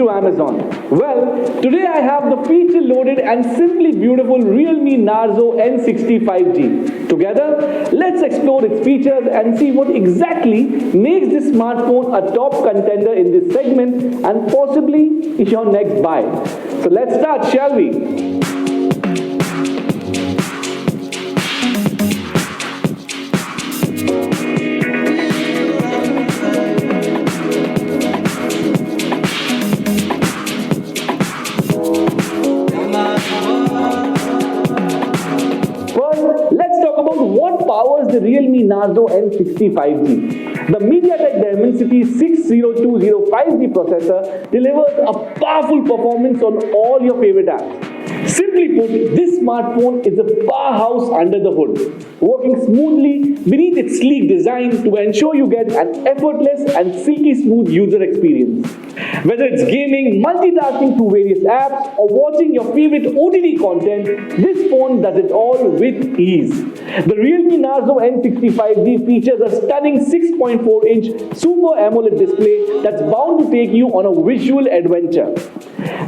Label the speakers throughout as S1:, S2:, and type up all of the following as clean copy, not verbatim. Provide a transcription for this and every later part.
S1: to Amazon? Well, today I have the feature-loaded and simply beautiful realme Narzo N60 5G. Together, let's explore its features and see what exactly makes this smartphone a top contender in this segment and possibly your next buy. So let's start, shall we? Let's talk about what powers the realme Narzo N60 5G. The MediaTek Dimensity 60205 5G processor delivers a powerful performance on all your favorite apps. Simply put, this smartphone is a powerhouse under the hood, working smoothly beneath its sleek design to ensure you get an effortless and silky smooth user experience. Whether it's gaming, multitasking through various apps, or watching your favorite OTT content, this phone does it all with ease. The realme Narzo N60 5G features a stunning 6.4-inch Super AMOLED display that's bound to take you on a visual adventure.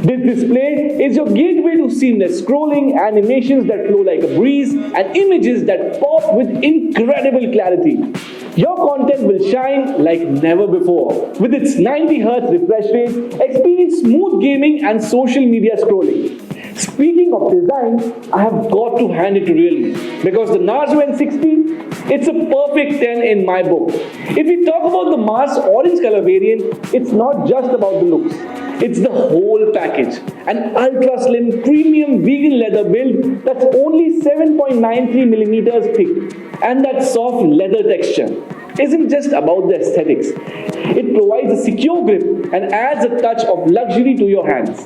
S1: This display is your gateway to seamless scrolling, animations that flow like a breeze, and images that pop with incredible clarity. Your content will shine like never before. With its 90Hz refresh rate, experience smooth gaming and social media scrolling. Speaking of design, I have got to hand it to Realme because the Narzo N60, it's a perfect 10 in my book. If we talk about the Mars orange color variant, it's not just about the looks. It's the whole package. An ultra slim premium vegan leather build that's only 7.93 millimeters thick, and that soft leather texture isn't just about the aesthetics. It provides a secure grip and adds a touch of luxury to your hands.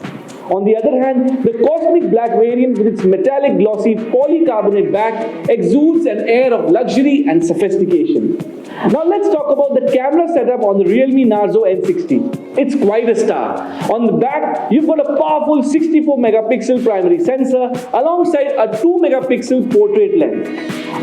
S1: On the other hand, the cosmic black variant with its metallic glossy polycarbonate back exudes an air of luxury and sophistication. Now let's talk about the camera setup on the realme Narzo N60. It's quite a star. On the back, you've got a powerful 64 megapixel primary sensor alongside a 2 megapixel portrait lens.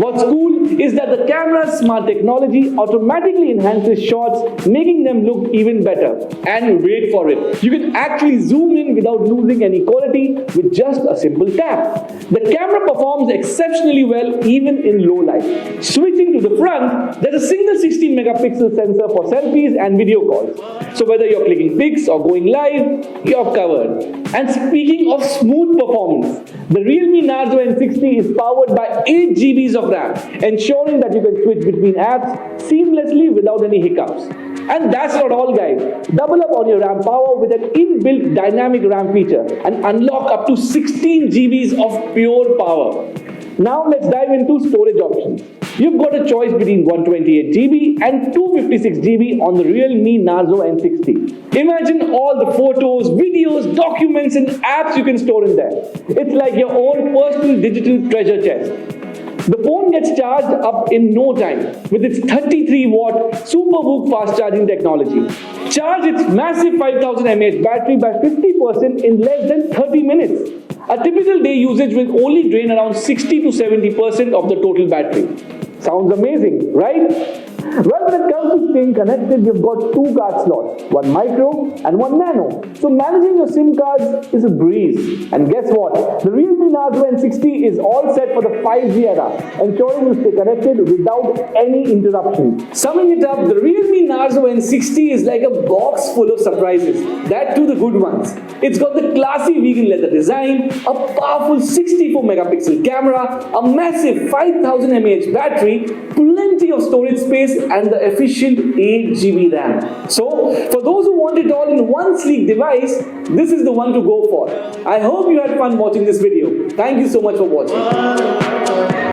S1: What's cool is that the camera's smart technology automatically enhances shots, making them look even better. And wait for it, you can actually zoom in without losing any quality with just a simple tap. The camera performs exceptionally well even in low light. Switching to the front, there's a single 16 megapixel sensor for selfies and video calls. So whether you're clicking pics or going live, you're covered. And speaking of smooth performance, the realme Narzo N60 is powered by 8 GB of RAM, ensuring that you can switch between apps seamlessly without any hiccups. And that's not all, guys. Double up on your RAM power with an inbuilt dynamic RAM feature and unlock up to 16 GB of pure power. Now let's dive into storage options. You've got a choice between 128 GB and 256 GB on the realme Narzo N60. Imagine all the photos, videos, documents and apps you can store in there. It's like your own personal digital treasure chest. The phone gets charged up in no time with its 33-watt Super VOOC fast charging technology. Charge its massive 5000 mAh battery by 50% in less than 30 minutes. A typical day usage will only drain around 60 to 70% of the total battery. Sounds amazing, right? Well, when it comes to staying connected, you've got 2 card slots, one micro and one nano. So managing your SIM cards is a breeze. And guess what? The realme Narzo N60 is all set for the 5G era, ensuring you stay connected without any interruption. Summing it up, the realme Narzo N60 is like a box full of surprises, that too the good ones. It's got the classy vegan leather design, a powerful 64 megapixel camera, a massive 5000 mAh battery, plenty of storage space and the efficient 8 GB RAM. So, for those who want it all in one sleek device, this is the one to go for. I hope you had fun watching this video. Thank you so much for watching.